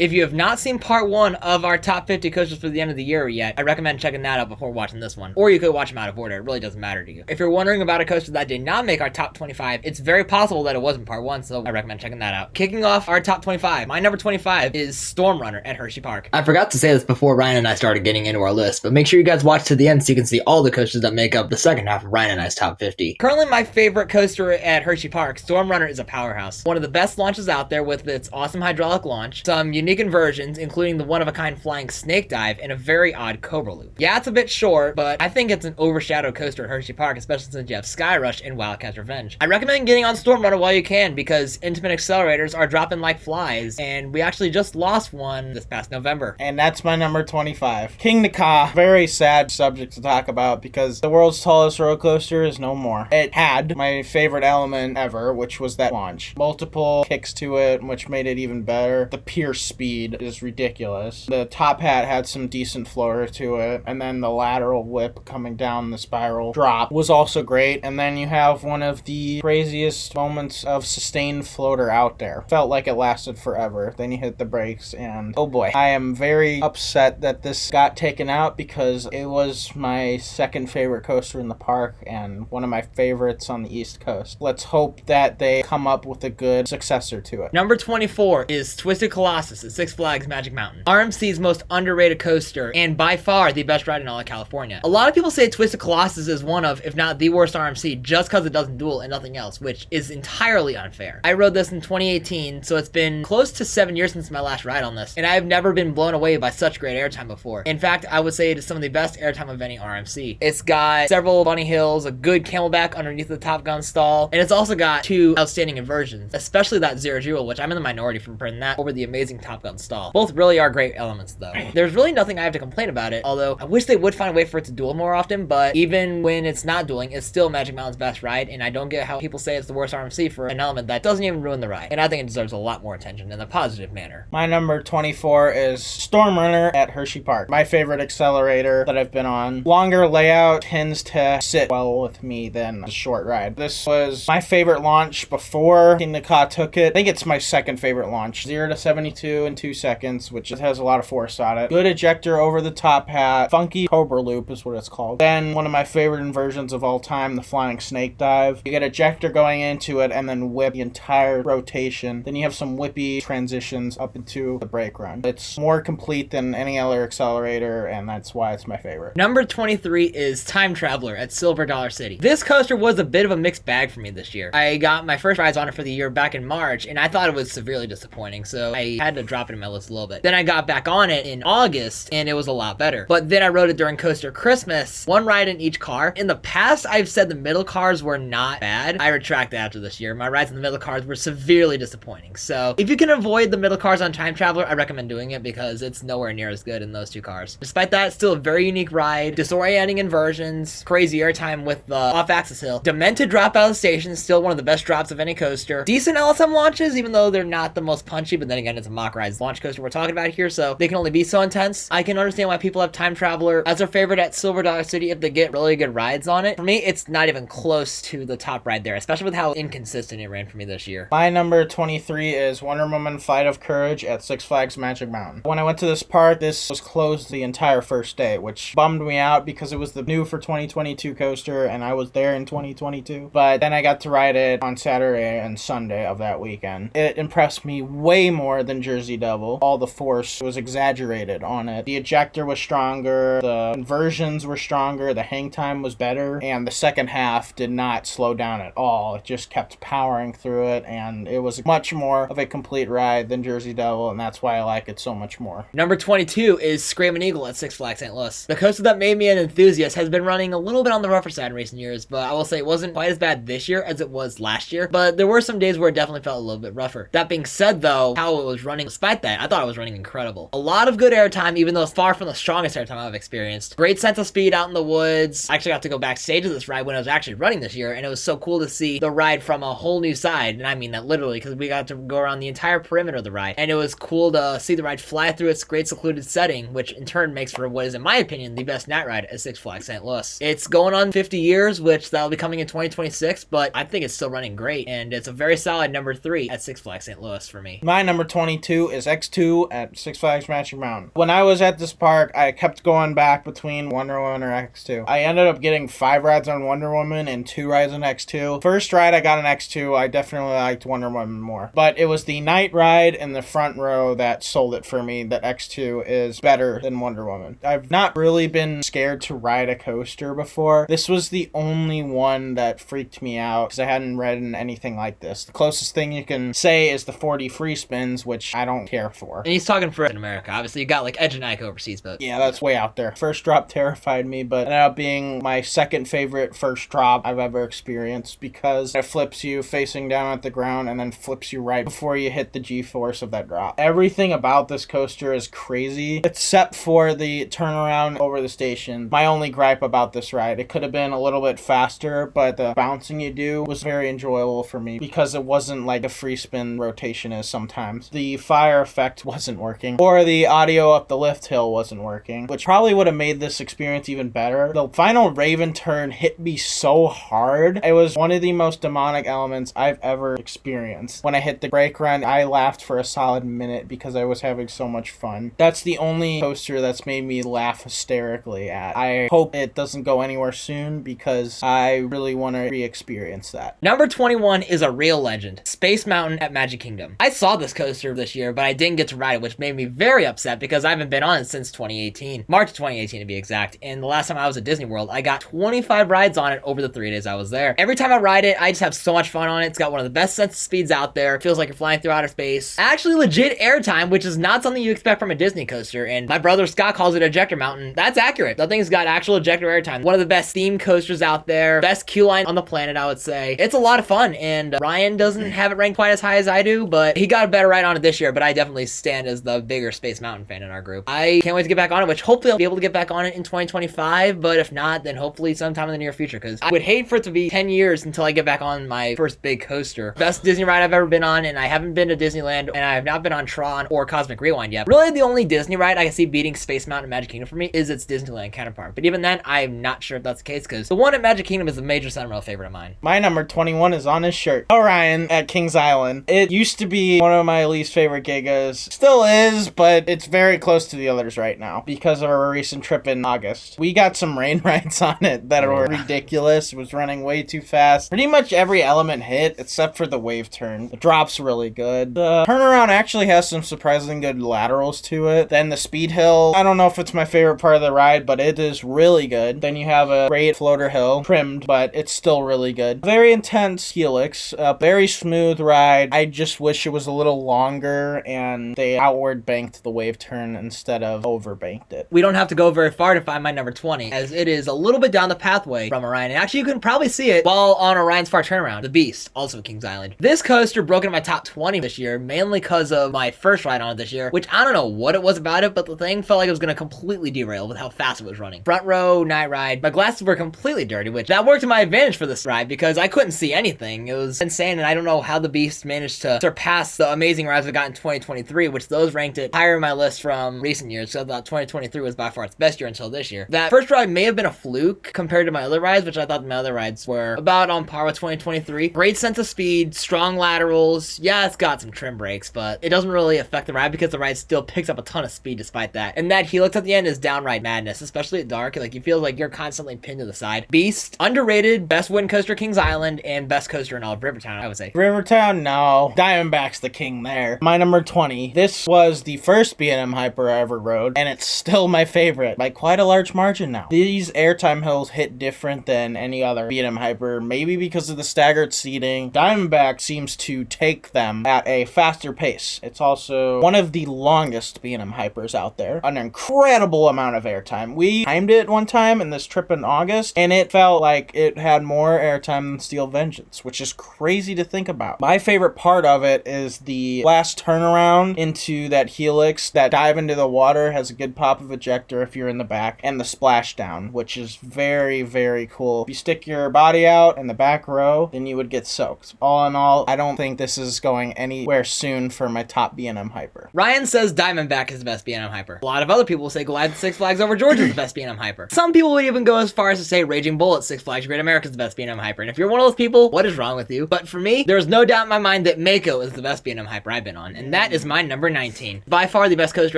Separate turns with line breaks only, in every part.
If you have not seen part 1 of our top 50 coasters for the end of the year yet, I recommend checking that out before watching this one. Or you could watch them out of order. It really doesn't matter to you. If you're wondering about a coaster that did not make our top 25, it's very possible that it wasn't part 1, so I recommend checking that out. Kicking off our top 25, my number 25 is Storm Runner at Hershey Park.
I forgot to say this before Ryan and I started getting into our list, but make sure you guys watch to the end so you can see all the coasters that make up the second half of Ryan and I's top 50.
Currently my favorite coaster at Hershey Park, Storm Runner, is a powerhouse. One of the best launches out there with its awesome hydraulic launch, some unique inversions, including the one-of-a-kind flying snake dive, and a very odd cobra loop. Yeah, it's a bit short, but I think it's an overshadowed coaster at Hershey Park, especially since you have Sky Rush and Wildcat's Revenge. I recommend getting on Storm Runner while you can, because intimate accelerators are dropping like flies, and we actually just lost one this past November.
And that's my number 25. King Ka, very sad subject to talk about because the world's tallest roller coaster is no more. It had my favorite element ever, which was that launch. Multiple kicks to it, which made it even better. The pier speed is ridiculous. The top hat had some decent floor to it, and then the lateral whip coming down the spiral drop was also great. And then you have one of the craziest moments of sustained floater out there. Felt like it lasted forever. Then you hit the brakes, and oh boy, I am very upset that this got taken out because it was my second favorite coaster in the park and one of my favorites on the East Coast. Let's hope that they come up with a good successor to it.
Number 24 is Twisted Colossus at Six Flags Magic Mountain. RMC's most underrated coaster, and by far the best ride in all of California. A lot of people say Twisted Colossus is one of, if not the worst RMC, just because it doesn't duel and nothing else, which is entirely unfair. I rode this in 2018, so it's been close to 7 years since my last ride on this, and I've never been blown away by such great airtime before. In fact, I would say it is some of the best airtime of any RMC. It's got several bunny hills, a good camelback underneath the Top Gun stall, and it's also got two outstanding inversions, especially that Zero Jewel, which I'm in the minority for preferring that over the amazing Top Gun stall. Both really are great elements though. There's really nothing I have to complain about it, although I wish they would find a way for it to duel more often, but even when it's not dueling, it's still Magic Mountain's best ride, and I don't get how people say it's the worst RMC for an element that doesn't even ruin the ride, and I think it deserves a lot more attention in a positive manner.
My number 24 is Storm Runner at Hershey Park. My favorite accelerator that I've been on. Longer layout tends to sit well with me than a short ride. This was my favorite launch before King Ka took it. I think it's my second favorite launch. 0 to 72 in 2 seconds, which has a lot of force on it. Good ejector over the top hat. Funky cobra loop is what it's called. Then one of my favorite inversions of all time, the flying snake dive. You get ejector going into it and then whip the entire rotation. Then you have some whippy transitions up into the brake run. It's more complete than any other accelerator, and that's why it's my favorite.
Number 23 is Time Traveler at Silver Dollar City. This coaster was a bit of a mixed bag for me this year. I got my first rides on it for the year back in March, and I thought it was severely disappointing, so I had to drop it in my list a little bit. Then I got back on it in August, and it was a lot better. But then I rode it during Coaster Christmas, one ride in each car. In the past, I've said the middle cars were not bad. I retract that after this year. My rides in the middle cars were severely disappointing. So if you can avoid the middle cars on Time Traveler, I recommend doing it because it's nowhere near as good in those two cars. Despite that, it's still a very unique ride, disorienting inversions, crazy airtime with the off-axis hill, demented drop out of the station, still one of the best drops of any coaster, decent LSM launches, even though they're not the most punchy, but then again, it's a mock rides launch coaster we're talking about here, so they can only be so intense. I can understand why people have Time Traveler as their favorite at Silver Dollar City if they get really good rides on it. For me, it's not even close to the top ride there, especially with how inconsistent it ran for me this year.
My number 23 is Wonder Woman Flight of Courage at Six Flags Magic Mountain. When I went to this park, this was closed the entire first day, which bummed me out because it was the new for 2022 coaster and I was there in 2022. But then I got to ride it on Saturday and Sunday of that weekend. It impressed me way more than Jersey Devil. All the force was exaggerated on it. The ejector was stronger, the inversions were stronger, the hang time was better, and the second half did not slow down at all. It just kept powering through it, and it was much more of a complete ride than Jersey Devil, and that's why I like it so much more.
Number 22 is Screamin' Eagle at Six Flags St. Louis. The coaster that made me an enthusiast has been running a little bit on the rougher side in recent years, but I will say it wasn't quite as bad this year as it was last year, but there were some days where it definitely felt a little bit rougher. That being said though, how it was running, despite that, I thought it was running incredible. A lot of good airtime, even though it's far from the strongest airtime I've experienced. Great sense of speed out in the woods. I actually got to go backstage of this ride when I was actually running this year, and it was so cool to see the ride from a whole new side, and I mean that literally, because we got to go around the entire perimeter of the ride, and it was cool to see the ride fly through its great secluded setting, which in turn makes for what is, in my opinion, the best night ride at Six Flags St. Louis. It's going on 50 years, which that'll be coming in 2026, but I think it's still running great, and it's a very solid number 3 at Six Flags St. Louis for me.
My number 22 is X2 at Six Flags Magic Mountain. When I was at this park, I kept going back between Wonder Woman or X2. I ended up getting 5 rides on Wonder Woman and 2 rides on X2. First ride I got on X2, I definitely liked Wonder Woman more. But it was the night ride in the front row that sold it for me, that X2 is better than Wonder Woman. I've not really been scared to ride a coaster before. This was the only one that freaked me out because I hadn't ridden anything like this. The closest thing you can say is the 40 free spins, which I don't care for.
And he's talking for in America. Obviously, you got like Edge and Ike overseas, but
yeah, that's way out there. First drop terrified me, but ended up being my second favorite first drop I've ever experienced because it flips you facing down at the ground and then flips you right before you hit the G-force of that drop. Everything about this coaster is crazy, except for the turnaround over the station. My only gripe about this ride, it could have been a little bit faster, but the bouncing you do was very enjoyable for me because it wasn't like a free spin rotation is sometimes. The fire effect wasn't working, or the audio up the lift hill wasn't working, which probably would have made this experience even better. The final Raven turn hit me so hard. It was one of the most demonic elements I've ever experienced. When I hit the brake run, I laughed for a solid minute because I was having so much fun. That's the only coaster that's made me laugh hysterically at. I hope it doesn't go anywhere soon because I really want to re-experience that.
Number 21 is a real legend, Space Mountain at Magic Kingdom. I saw this coaster this year, but I didn't get to ride it, which made me very upset because I haven't been on it since 2018. March 2018 to be exact. And the last time I was at Disney World, I got 25 rides on it over the 3 days I was there. Every time I ride it, I just have so much fun on it. It's got one of the best sense of speeds out there. It feels like you're flying through outer space. Actually legit airtime, which is not something you expect from a Disney coaster. And my brother Scott calls it Ejector Mountain. That's accurate. The thing's got actual ejector airtime. One of the best themed coasters out there. Best queue line on the planet, I would say. It's a lot of fun. And Ryan doesn't have it ranked quite as high as I do, but he got a better ride on it this year. But I definitely stand as the bigger Space Mountain fan in our group. I can't wait to get back on it, which hopefully I'll be able to get back on it in 2025. But if not, then hopefully sometime in the near future, because I would hate for it to be 10 years until I get back on my first big coaster. Best Disney ride I've ever been on, and I haven't been to Disneyland, and I have not been on Tron or Cosmic Rewind yet. Really, the only Disney ride I can see beating Space Mountain and Magic Kingdom for me is its Disneyland counterpart. But even then, I'm not sure if that's the case, because the one at Magic Kingdom is a major sentimental favorite of mine.
My number 21 is on his shirt. Orion at Kings Island. It used to be one of my least favorite gigas. Still is, but it's very close to the others right now because of our recent trip in August. We got some rain rides on it that were ridiculous. It was running way too fast. Pretty much every element hit except for the wave turn. The drop's really good. The turnaround actually has some surprisingly good laterals to it. Then the speed hill, I don't know if it's my favorite part of the ride, but it is really good. Then you have a great floater hill, trimmed, but it's still really good. Very intense helix, a very smooth ride. I just wish it was a little longer and they outward banked the wave turn instead of over banked it.
We don't have to go very far to find my number 20, as it is a little bit down the pathway from Orion. And actually, you can probably see it while on Orion's Far Turnaround, the Beast, also at Kings Island. This coaster broke into my top 20 this year, mainly because of my first ride on it this year, which I don't know what it was about it, but the thing felt like it was going to completely derail with how fast it was running. Front row, night ride. My glasses were completely dirty, which that worked to my advantage for this ride because I couldn't see anything. It was insane, and I don't know how the Beast managed to surpass the amazing rides we got in 2023, which those ranked it higher in my list from recent years, so I thought 2023 was by far its best year until this year. That first ride may have been a fluke compared to my other rides, which I thought my other rides were about on par with 2023. Great sense of speed, strong laterals. Yeah, it's got some trim brakes, but it doesn't really affect the ride because the ride still picks up a ton of speed despite that. And that helix at the end is downright madness, especially at dark. Like, you feel like you're constantly pinned to the side. Beast, underrated, best wooden coaster Kings Island, and best coaster in all of Rivertown, I would say.
Rivertown, no. Diamondback's the king there. My number 20. This was the first B&M Hyper I ever rode, and it's still my favorite by quite a large margin now. These airtime hills hit different than any other B&M Hyper, maybe because of the staggered seating. Diamondback seems to take them at a faster pace. It's also one of the longest B&M Hypers out there. An incredible amount of airtime. We timed it one time in this trip in August, and it felt like it had more airtime than Steel Vengeance, which is crazy to think about. My favorite part of it is the last turnaround into that helix. That dive into the water has a good pop of ejector if you're in the back, and the splashdown, which is very, very cool. If you stick your body out in the back row, then you would get soaked. All in all, I don't think this is going anywhere soon for my top B&M Hyper.
Ryan says Diamondback is the best B&M Hyper. A lot of other people say Glide at Six Flags Over Georgia is the best B&M Hyper. Some people would even go as far as to say Raging Bull at Six Flags Great America is the best B&M Hyper. And if you're one of those people, what is wrong with you? But for me, there's no doubt in my mind that Mako is the best B&M Hyper I've been on. And and that is my number 19. By far the best coaster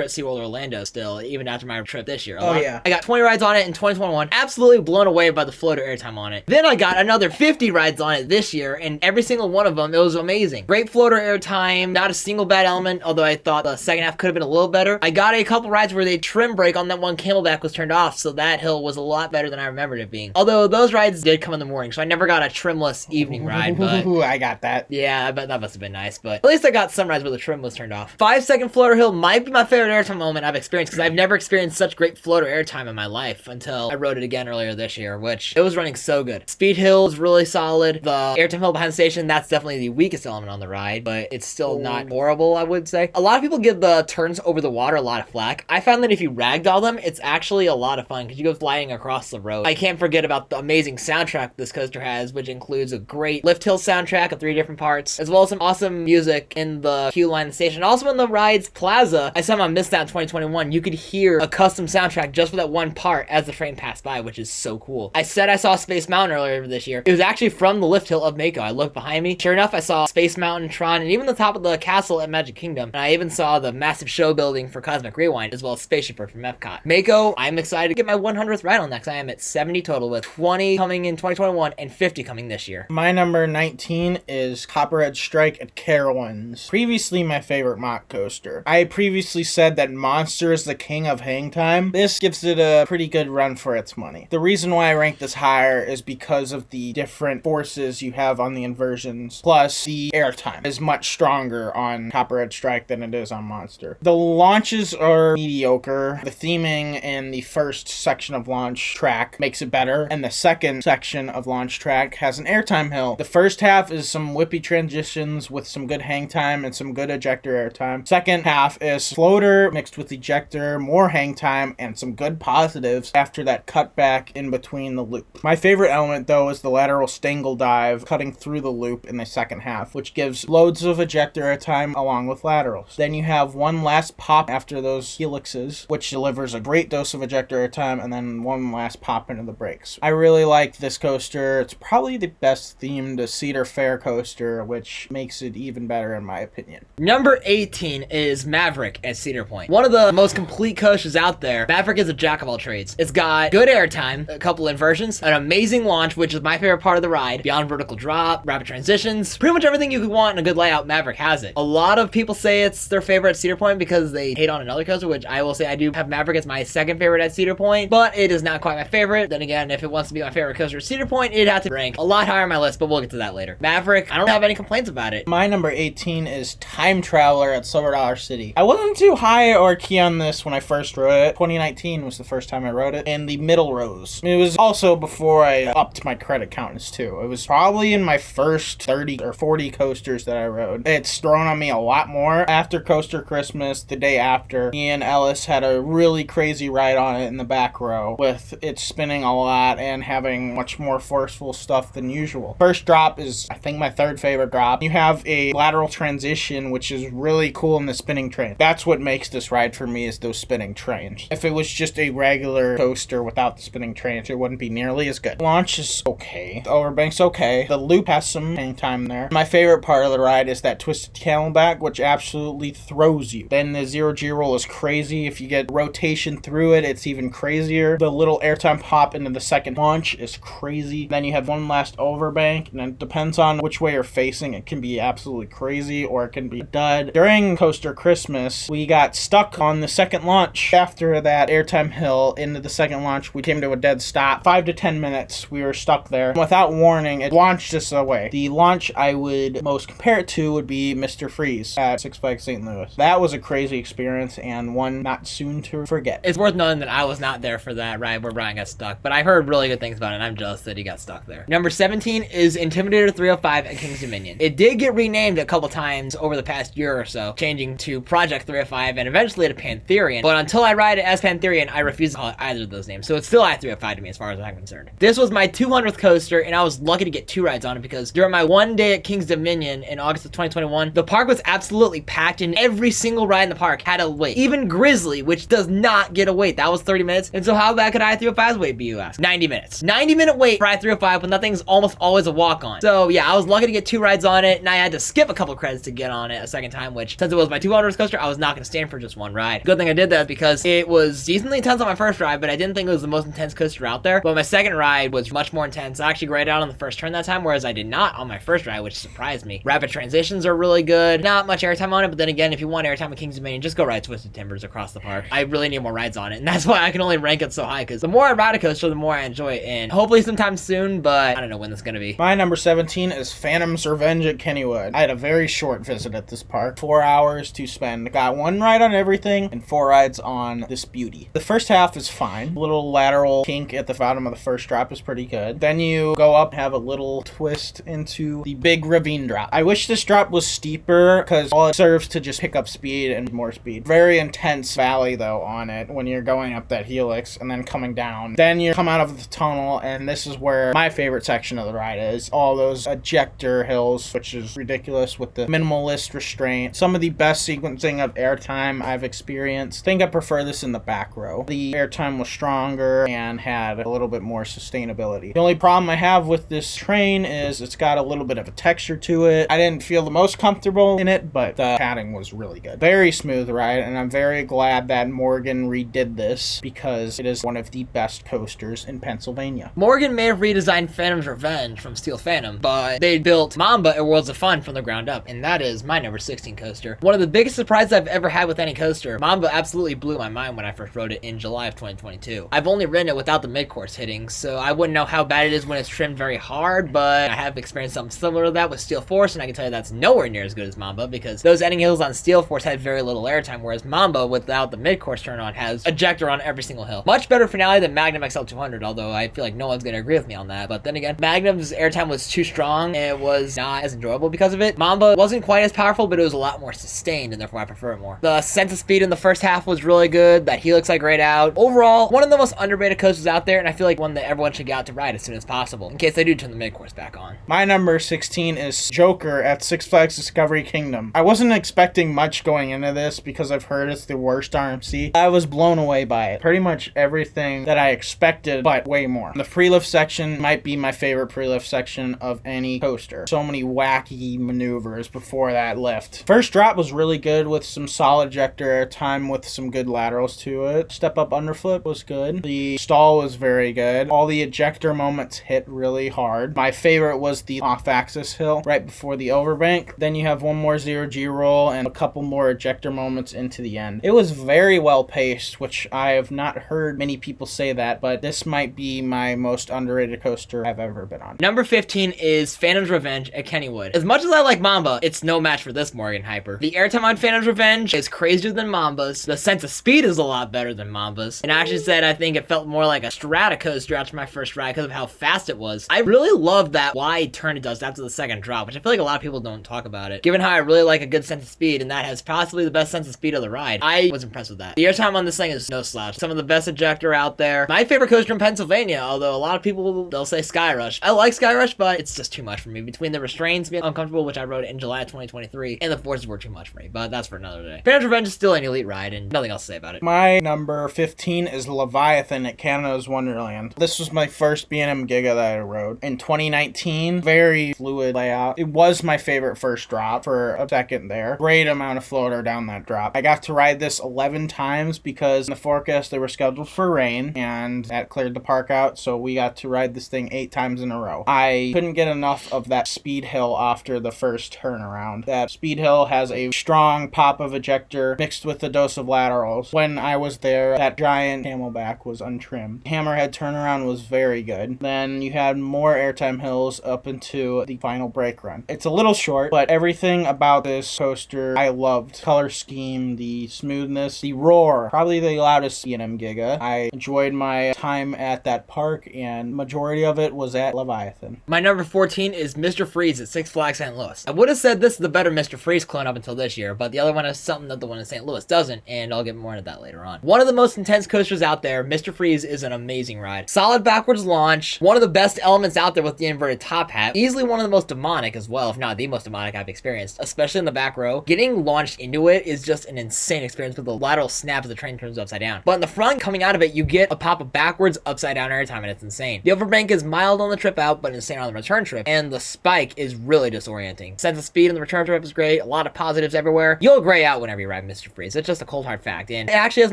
at SeaWorld Orlando still, even after my trip this year.
Yeah.
I got 20 rides on it in 2021, absolutely blown away by the floater airtime on it. Then I got another 50 rides on it this year, and every single one of them, it was amazing. Great floater airtime, not a single bad element, although I thought the second half could have been a little better. I got a couple rides where the trim brake on that one Camelback was turned off, so that hill was a lot better than I remembered it being. Although those rides did come in the morning, so I never got a trimless evening ride, but
I got that.
yeah, I bet that must have been nice, but at least I got some rides where the trim was turned off. 5-second floater hill might be my favorite airtime moment I've experienced, because I've never experienced such great floater airtime in my life until I rode it again earlier this year, which it was running so good. Speed hill was really solid. The airtime hill behind the station, that's definitely the weakest element on the ride, but it's still not horrible, I would say. A lot of people give the turns over the water a lot of flack. I found that if you ragdoll them, it's actually a lot of fun because you go flying across the road. I can't forget about the amazing soundtrack this coaster has, which includes a great lift hill soundtrack of 3 different parts, as well as some awesome music in the queue line station. Also in the ride's plaza, I somehow missed that in 2021. You could hear a custom soundtrack just for that one part as the train passed by, which is so cool. I said I saw Space Mountain earlier this year. It was actually from the lift hill of Mako. I looked behind me. Sure enough, I saw Space Mountain, Tron, and even the top of the castle at Magic Kingdom. And I even saw the massive show building for Cosmic Rewind, as well as Spaceship Earth from Epcot. Mako, I'm excited to get my 100th ride on that, because I am at 70 total, with 20 coming in 2021 and 50 coming this year.
My number 19 is Copperhead Strike at Carowinds. Previously my favorite mock coaster. I previously said that Monster is the king of hang time. This gives it a pretty good run for its money. The reason why I rank this higher is because of the different forces you have on the inversions, plus the airtime is much stronger on Copperhead Strike than it is on Monster. The launches are mediocre. The theming in the first section of launch track makes it better, and the second section of launch track has an airtime hill. The first half is some whippy transitions with some good hang time and some good ejector airtime. Second half is floater mixed with ejector, more hang time, and some good positives after that cutback in between the loop. My favorite element though is the lateral stangle dive cutting through the loop in the second half, which gives loads of ejector airtime along with laterals. Then you have one last pop after those helixes, which delivers a great dose of ejector airtime, and then one last pop into the brakes. I really like this coaster. It's probably the best themed Cedar Fair coaster, which makes it even better in my opinion.
Number 18 is Maverick at Cedar Point. One of the most complete coasters out there. Maverick is a jack of all trades. It's got good airtime, a couple inversions, an amazing launch, which is my favorite part of the ride, beyond vertical drop, rapid transitions, pretty much everything you could want in a good layout, Maverick has it. A lot of people say it's their favorite at Cedar Point because they hate on another coaster, which I will say I do have Maverick as my second favorite at Cedar Point, but it is not quite my favorite. Then again, if it wants to be my favorite coaster at Cedar Point, it'd have to rank a lot higher on my list, but we'll get to that later. Maverick, I don't have any complaints about it.
My number 18 is Time Traveler at Silver Dollar City. I wasn't too high or key on this when I first rode it. 2019 was the first time I rode it, in the middle rows. It was also before I upped my credit counters too. It was probably in my first 30 or 40 coasters that I rode. It's thrown on me a lot more. After Coaster Christmas, the day after, me and Ellis had a really crazy ride on it in the back row, with it spinning a lot and having much more forceful stuff than usual. First drop is, I think, my third favorite drop. You have a lateral transition, which is really cool in the spinning train. That's what makes this ride for me, is those spinning trains. If it was just a regular coaster without the spinning trains, it wouldn't be nearly as good. Launch is okay. The overbank's okay. The loop has some hang time there. My favorite part of the ride is that twisted camelback, which absolutely throws you. Then the zero G roll is crazy. If you get rotation through it, it's even crazier. The little airtime pop into the second launch is crazy. Then you have one last overbank, and it depends on which way you're facing. It can be absolutely crazy, or it can be a dud. During Coaster Christmas, we got stuck on the second launch. After that airtime hill into the second launch, we came to a dead stop. 5 to 10 minutes, we were stuck there. Without warning, it launched us away. The launch I would most compare it to would be Mr. Freeze at Six Flags St. Louis. That was a crazy experience, and one not soon to forget.
It's worth knowing that I was not there for that ride where Brian got stuck, but I've heard really good things about it, and I'm jealous that he got stuck there. Number 17 is Intimidator 305 at King's Dominion. It did get renamed a couple times over the past year or so, changing to Project 305 and eventually to Pantherian, but until I ride it as Pantherian, I refuse to call it either of those names, so it's still I-305 to me as far as I'm concerned. This was my 200th coaster, and I was lucky to get 2 rides on it because during my one day at King's Dominion in August of 2021, the park was absolutely packed, and every single ride in the park had a wait. Even Grizzly, which does not get a wait, that was 30 minutes, and so how bad could I-305's wait be, you ask? 90 minutes. 90-minute wait for I-305 when that thing's almost always a walk-on. So yeah, I was lucky to get 2 rides on it, and I had to skip a couple credits to get on it a second second time, which since it was my 200th coaster, I was not going to stand for just one ride. Good thing I did that because it was decently intense on my first ride, but I didn't think it was the most intense coaster out there. But my second ride was much more intense. I actually graded out on the first turn that time, whereas I did not on my first ride, which surprised me. Rapid transitions are really good. Not much airtime on it, but then again, if you want airtime with King's Dominion, just go ride Twisted Timbers across the park. I really need more rides on it, and that's why I can only rank it so high, because the more I ride a coaster, the more I enjoy it, and hopefully sometime soon, but I don't know when this is going to be.
My number 17 is Phantom's Revenge at Kennywood. I had a very short visit at this park. 4 hours to spend. Got 1 ride on everything and 4 rides on this beauty. The first half is fine. Little lateral kink at the bottom of the first drop is pretty good. Then you go up and have a little twist into the big ravine drop. I wish this drop was steeper because all it serves to just pick up speed and more speed. Very intense valley though on it when you're going up that helix and then coming down. Then you come out of the tunnel, and this is where my favorite section of the ride is. All those ejector hills, which is ridiculous with the minimalist restraint. Some of the best sequencing of airtime I've experienced. I think I prefer this in the back row. The airtime was stronger and had a little bit more sustainability. The only problem I have with this train is it's got a little bit of a texture to it. I didn't feel the most comfortable in it, but the padding was really good. Very smooth ride, and I'm very glad that Morgan redid this because it is one of the best coasters in Pennsylvania.
Morgan may have redesigned Phantom's Revenge from Steel Phantom, but they built Mamba at Worlds of Fun from the ground up, and that is my number 16 coaster. One of the biggest surprises I've ever had with any coaster. Mamba absolutely blew my mind when I first rode it in July of 2022. I've only ridden it without the mid-course hitting, so I wouldn't know how bad it is when it's trimmed very hard, but I have experienced something similar to that with Steel Force, and I can tell you that's nowhere near as good as Mamba, because those ending hills on Steel Force had very little airtime, whereas Mamba, without the mid-course turn on, has ejector on every single hill. Much better finale than Magnum XL200, although I feel like no one's going to agree with me on that. But then again, Magnum's airtime was too strong, and it was not as enjoyable because of it. Mamba wasn't quite as powerful, but it was a lot more sustained, and therefore I prefer it more. The sense of speed in the first half was really good. That helix I grayed out. Overall, one of the most underrated coasters out there, and I feel like one that everyone should get out to ride as soon as possible, in case they do turn the mid-course back on.
My number 16 is Joker at Six Flags Discovery Kingdom. I wasn't expecting much going into this because I've heard it's the worst RMC. I was blown away by it. Pretty much everything that I expected, but way more. The pre-lift section might be my favorite pre-lift section of any coaster. So many wacky maneuvers before that lift. First drop was really good with some solid ejector time with some good laterals to it. Step up underflip was good. The stall was very good. All the ejector moments hit really hard. My favorite was the off-axis hill right before the overbank. Then you have one more 0G roll and a couple more ejector moments into the end. It was very well paced, which I have not heard many people say that, but this might be my most underrated coaster I've ever been on.
Number 15 is Phantom's Revenge at Kennywood. As much as I like Mamba, it's no match for this Morgan Hyper. The airtime on Phantom's Revenge is crazier than Mamba's. The sense of speed is a lot better than Mamba's. And I actually said I think it felt more like a strata coaster after my first ride because of how fast it was. I really love that wide turn it does after the second drop, which I feel like a lot of people don't talk about it. Given how I really like a good sense of speed, and that has possibly the best sense of speed of the ride, I was impressed with that. The airtime on this thing is no slouch. Some of the best ejector out there. My favorite coaster in Pennsylvania, although a lot of people, they'll say Sky Rush. I like Sky Rush, but it's just too much for me. Between the restraints being uncomfortable, which I rode in July of 2023, and the forces were too much for me, but that's for another day. Phantom's Revenge is still an elite ride, and nothing else to say about it.
My number 15 is Leviathan at Canada's Wonderland. This was my first B&M Giga that I rode in 2019. Very fluid layout. It was my favorite first drop for a second there. Great amount of floater down that drop. I got to ride this 11 times because in the forecast they were scheduled for rain, and that cleared the park out, so we got to ride this thing 8 times in a row. I couldn't get enough of that speed hill after the first turnaround. That speed hill has a strong pop of ejector mixed with a dose of laterals. When I was there, that giant camelback was untrimmed. Hammerhead turnaround was very good. Then you had more airtime hills up into the final brake run. It's a little short, but everything about this coaster I loved. Color scheme, the smoothness, the roar. Probably the loudest B&M Giga. I enjoyed my time at that park, and majority of it was at Leviathan.
My number 14 is Mr. Freeze at Six Flags St. Louis. I would have said this is the better Mr. Freeze clone up until this year, but the other one has something that the one in St. Louis doesn't, and I'll get more into that later on. One of the most intense coasters out there, Mr. Freeze is an amazing ride. Solid backwards launch, one of the best elements out there with the inverted top hat, easily one of the most demonic as well, if not the most demonic I've experienced, especially in the back row. Getting launched into it is just an insane experience with the lateral snap as the train turns upside down. But in the front, coming out of it, you get a pop of backwards, upside down airtime, and it's insane. The overbank is mild on the trip out, but insane on the return trip, and the spike is really disorienting. Sense of speed on the return trip is great. great, a lot of positives everywhere. You'll gray out whenever you ride Mr. Freeze. It's just a cold hard fact. And it actually is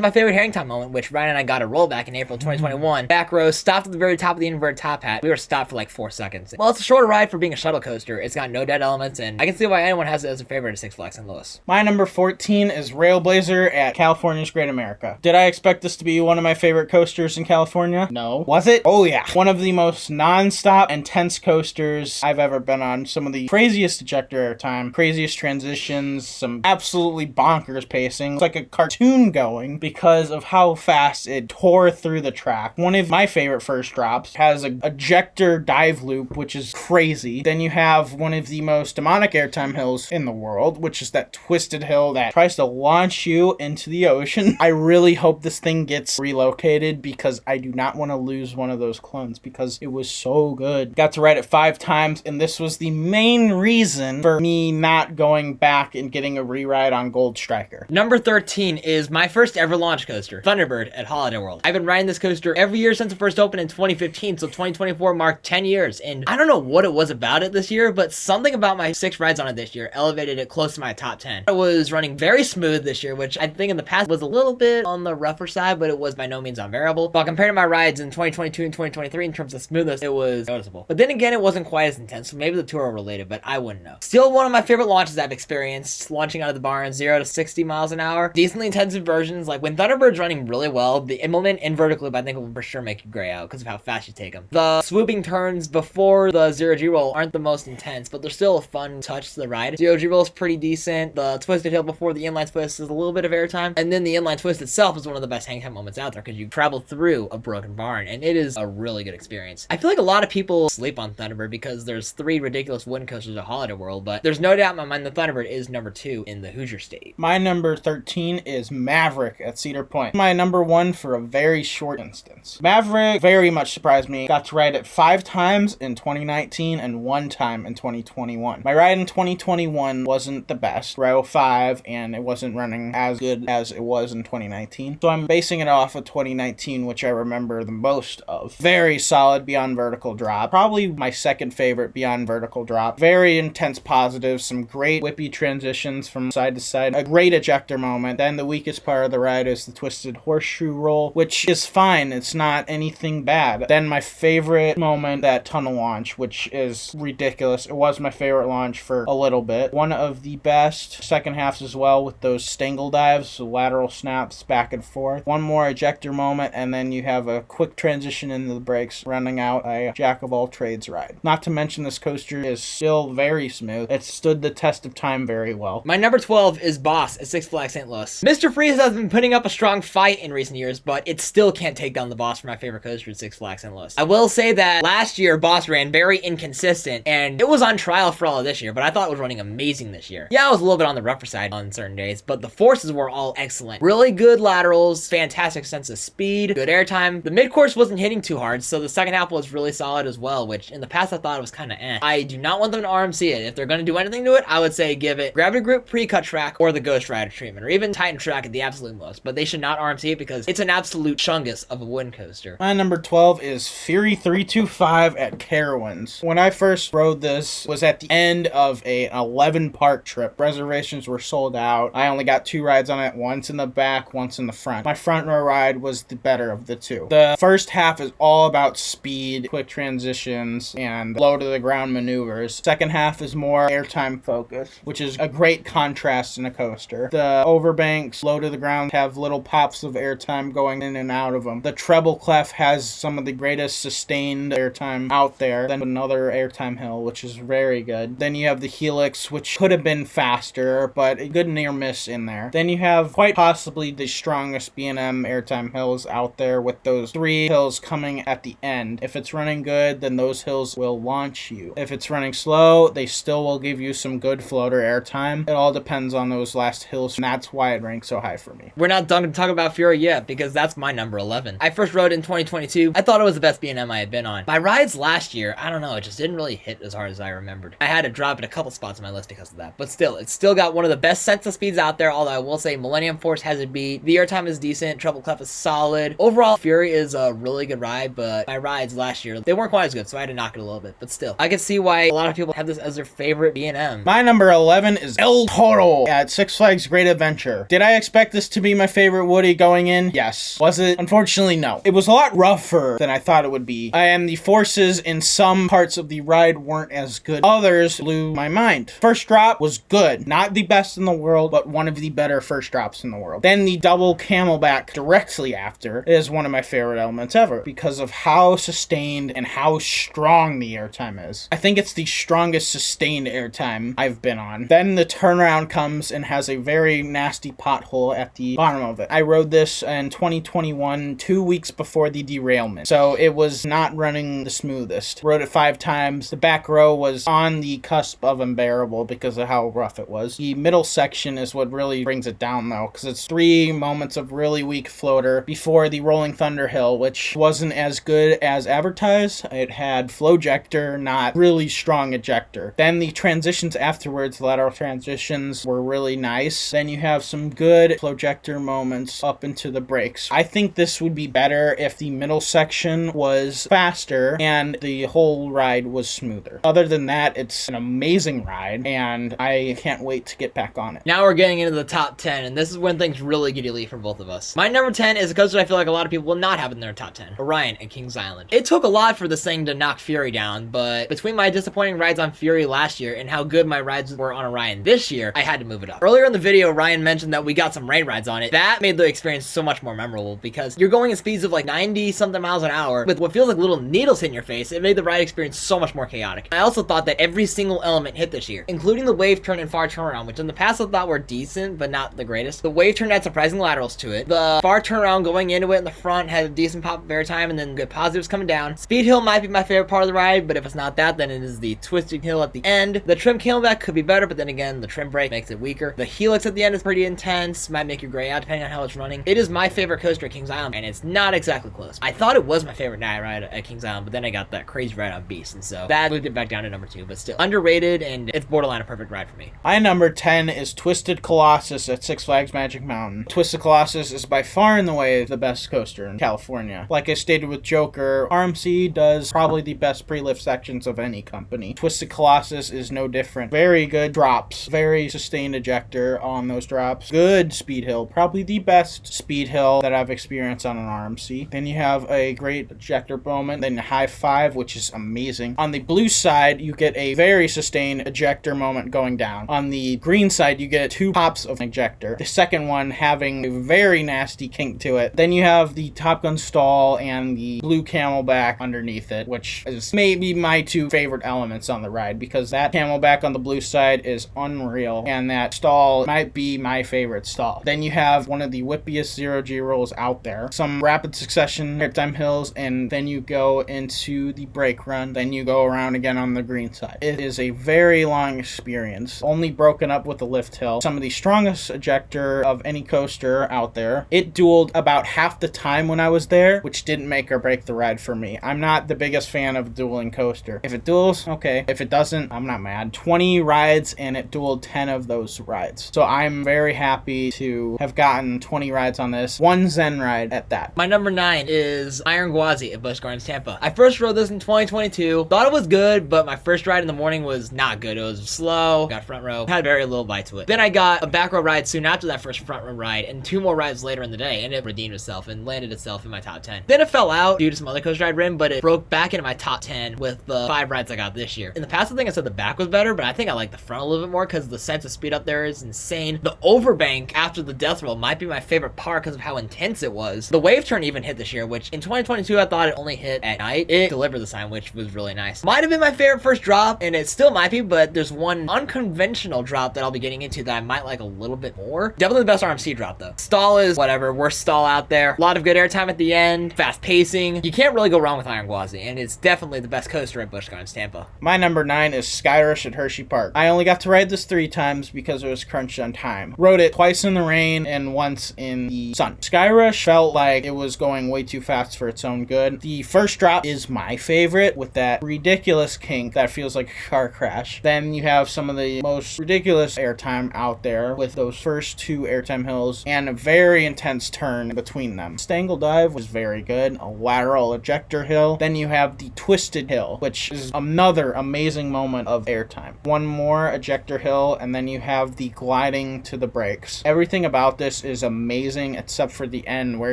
my favorite hang time moment, which Ryan and I got a roll back in April 2021. Back row, stopped at the very top of the inverted top hat. We were stopped for like 4 seconds. Well, it's a shorter ride for being a shuttle coaster. It's got no dead elements, and I can see why anyone has it as a favorite at Six Flags St. Louis.
My number 14 is Railblazer at California's Great America. Did I expect this to be one of my favorite coasters in California? No. Was it? Oh yeah. One of the most non-stop, intense coasters I've ever been on. Some of the craziest ejector airtime, craziest transitions, some absolutely bonkers pacing. It's like a cartoon going because of how fast it tore through the track. One of my favorite first drops has a ejector dive loop, which is crazy. Then you have one of the most demonic airtime hills in the world, which is that twisted hill that tries to launch you into the ocean. I really hope this thing gets relocated because I do not want to lose one of those clones because it was so good. Got to ride it 5 times, and this was the main reason for me not going back and getting a re-ride on Gold Striker.
Number 13 is my first ever launch coaster, Thunderbird at Holiday World. I've been riding this coaster every year since it first opened in 2015, so 2024 marked 10 years, and I don't know what it was about it this year, but something about my 6 rides on it this year elevated it close to my top 10. It was running very smooth this year, which I think in the past was a little bit on the rougher side, but it was by no means unbearable. But compared to my rides in 2022 and 2023 in terms of smoothness, it was noticeable. But then again, it wasn't quite as intense, so maybe the two are related, but I wouldn't know. Still one of my favorite launches I've experienced, launching out of the barn 0 to 60 miles an hour. Decently intensive versions, like when Thunderbird's running really well, the implement in vertical loop I think will for sure make you gray out because of how fast you take them. The swooping turns before the 0G roll aren't the most intense, but they're still a fun touch to the ride. 0G roll is pretty decent. The twisted hill before the inline twist is a little bit of airtime, and then the inline twist itself is one of the best hang time moments out there because you travel through a broken barn, and it is a really good experience. I feel like a lot of people sleep on Thunderbird because there's 3 ridiculous wooden coasters at Holiday World, but there's no doubt in my mind that Thunderbird is number 2 in the Hoosier State.
My number 13 is Maverick at Cedar Point. My number 1 for a very short instance. Maverick very much surprised me. Got to ride it 5 times in 2019 and 1 time in 2021. My ride in 2021 wasn't the best, row 5, and it wasn't running as good as it was in 2019. So I'm basing it off of 2019, which I remember the most of. Very solid beyond vertical drop. Probably my second favorite beyond vertical drop. Very intense positives, some great whippy transitions from side to side, a great ejector moment. Then the weakest part of the ride is the twisted horseshoe roll, which is fine. It's not anything bad. Then my favorite moment, that tunnel launch, which is ridiculous. It was my favorite launch for a little bit. One of the best second halves as well with those stangle dives, so lateral snaps back and forth. One more ejector moment, and then you have a quick transition into the brakes, running out a jack of all trades ride. Not to mention this coaster is still very smooth. It stood the test of time very well.
My number 12 is Boss at Six Flags St. Louis. Mr. Freeze has been putting up a strong fight in recent years, but it still can't take down the Boss for my favorite coaster at Six Flags St. Louis. I will say that last year Boss ran very inconsistent, and it was on trial for all of this year, but I thought it was running amazing this year. Yeah, I was a little bit on the rougher side on certain days, but the forces were all excellent. Really good laterals, fantastic sense of speed, good airtime. The mid-course wasn't hitting too hard, so the second half was really solid as well, which in the past I thought it was kind of eh. I do not want them to RMC it. If they're going to do anything to it, I would say give it Gravity Group pre-cut track or the Ghost Rider treatment, or even Titan track at the absolute most, but they should not RMC it because it's an absolute chungus of a wooden coaster.
My number 12 is Fury 325 at Carowinds. When I first rode this was at the end of an 11-part trip. Reservations were sold out. I only got 2 rides on it, once in the back, once in the front. My front row ride was the better of the 2. The first half is all about speed, quick transitions, and low to the ground maneuvers. Second half is more airtime focused, which is a great contrast in a coaster. The overbanks, low to the ground, have little pops of airtime going in and out of them. The treble clef has some of the greatest sustained airtime out there. Then another airtime hill, which is very good. Then you have the helix, which could have been faster, but a good near miss in there. Then you have quite possibly the strongest B&M airtime hills out there with those 3 hills coming at the end. If it's running good, then those hills will launch you. If it's running slow, they still will give you some good floater airtime. It all depends on those last hills, and that's why it ranks so high for me.
We're not done to talk about Fury yet, because that's my number 11. I first rode in 2022. I thought it was the best B&M I had been on. My rides last year, I don't know, it just didn't really hit as hard as I remembered. I had to drop it a couple spots on my list because of that. But still, it's still got one of the best sense of speeds out there, although I will say Millennium Force has it beat. The airtime is decent, treble clef is solid. Overall, Fury is a really good ride, but my rides last year, they weren't quite as good, so I had to knock it a little bit. But still, I can see why a lot of people have this as their favorite B&M.
My number 11 is El Toro at Six Flags Great Adventure. Did I expect this to be my favorite Woody going in? Yes. Was it? Unfortunately, no. It was a lot rougher than I thought it would be. And the forces in some parts of the ride weren't as good. Others blew my mind. First drop was good. Not the best in the world, but one of the better first drops in the world. Then the double camelback directly after is one of my favorite elements ever because of how sustained and how strong the airtime is. I think it's the strongest sustained airtime I've been on. Then the turnaround comes and has a very nasty pothole at the bottom of it. I rode this in 2021, 2 weeks before the derailment. So it was not running the smoothest. Rode it 5 times. The back row was on the cusp of unbearable because of how rough it was. The middle section is what really brings it down though, because it's 3 moments of really weak floater before the Rolling Thunder Hill, which wasn't as good as advertised. It had flowjector, not really strong ejector. Then the transitions afterwards, the lateral transitions were really nice. Then you have some good flowjector moments up into the brakes. I think this would be better if the middle section was faster and the whole ride was smoother. Other than that, it's an amazing ride and I can't wait to get back on it.
Now we're getting into the top 10, and this is when things really get elite for both of us. My number 10 is a coaster I feel like a lot of people will not have in their top 10. Orion and Kings Island. It took a lot for this thing to knock Fury down, but between my disappointing rides on Fury last year and how good my rides were on Orion this year, I had to move it up. Earlier in the video, Ryan mentioned that we got some rain rides on it. That made the experience so much more memorable because you're going at speeds of like 90 something miles an hour with what feels like little needles hitting your face. It made the ride experience so much more chaotic. I also thought that every single element hit this year, including the wave turn and far turnaround, which in the past I thought were decent, but not the greatest. The wave turn had surprising laterals to it. The far turnaround going into it in the front had a decent pop of airtime and then good positives coming down. Speed hill might be my favorite part of the ride, but if it's not that, then it is the twisting hill at the end. The trim camelback could be better, but then again, the trim brake makes it weaker. The helix at the end is pretty intense, might make you gray out depending on how it's running. It is my favorite coaster at Kings Island, and it's not exactly close. I thought it was my favorite night ride at Kings Island, but then I got that crazy ride on Beast, and so that moved it back down to number 2, but still underrated, and it's borderline a perfect ride for me.
My number 10 is Twisted Colossus at Six Flags Magic Mountain. Twisted Colossus is by far and away the best coaster in California. Like I stated with Joker, RMC does probably the best pre-lift sections of any company. Twisted Colossus is no different. Very good drops, very sustained ejector on those drops. Good speed hill, probably the best speed hill that I've experienced on an RMC. Then you have a great ejector moment, then high five, which is amazing. On the blue side, you get a very sustained ejector moment going down. On the green side, you get 2 pops of ejector. The second one having a very nasty kink to it. Then you have the Top Gun stall and the blue camelback underneath it, which is maybe my 2 favorite elements on the ride because that camelback on the blue side is unreal and that stall might be my favorite stall. Then you have one of the whippiest 0G rolls out there. Some rapid succession airtime hills and then you go into the brake run. Then you go around again on the green side. It is a very long experience, only broken up with the lift hill. Some of the strongest ejector of any coaster out there. It dueled about half the time when I was there, which didn't make or break the ride for me. I'm not the biggest fan of a dueling coaster. If it duels, okay. If it doesn't, I'm not mad. 20 rides and it dueled 10 of those rides. So I'm very happy to have gotten 20 rides on this. 1 Zen ride at that.
My number 9 is Iron Gwazi at Busch Gardens, Tampa. I first rode this in 2022. Thought it was good, but my first ride in the morning was not good. It was slow, got front row, had very little bite to it. Then I got a back row ride soon after that first front row ride and 2 more rides later in the day, and it redeemed itself and landed itself in my top 10. Then it fell out due to some other coaster I'd ridden, but it broke back into my top 10 with the 5 rides I got this year. In the past, I think I said the back was better, but I think I like the front a little bit more because the sense of speed up there is insane. The overbank after the death roll might be my favorite part because of how intense it was. The wave turn even hit this year, which in 2022 I thought it only hit at night. It delivered this time, which was really nice. Might have been my favorite first drop, and it still might be, but there's one unconventional drop that I'll be getting into that I might like a little bit more. Definitely the best RMC drop though. Stall is whatever, worst stall out there. A lot of good airtime at the end, fast pacing. You can't really go wrong with Iron Gwazi, and it's definitely the best coaster at Busch Gardens, Tampa.
My number 9 is Skyrush at Hershey Park. I only got to ride this 3 times because it was crunched on time. Rode it twice in the rain and once in the sun. Skyrush felt like it was going way too fast for its own good. The first drop is my favorite with that ridiculous kink that feels like a car crash. Then you have some of the most ridiculous airtime out there with those first 2 airtime hills and a very intense turn between them. Stangle dive was very good. A lateral ejector hill. Then you have the twisted hill, which is another amazing moment of airtime. One more more ejector hill, and then you have the gliding to the brakes. Everything about this is amazing except for the end where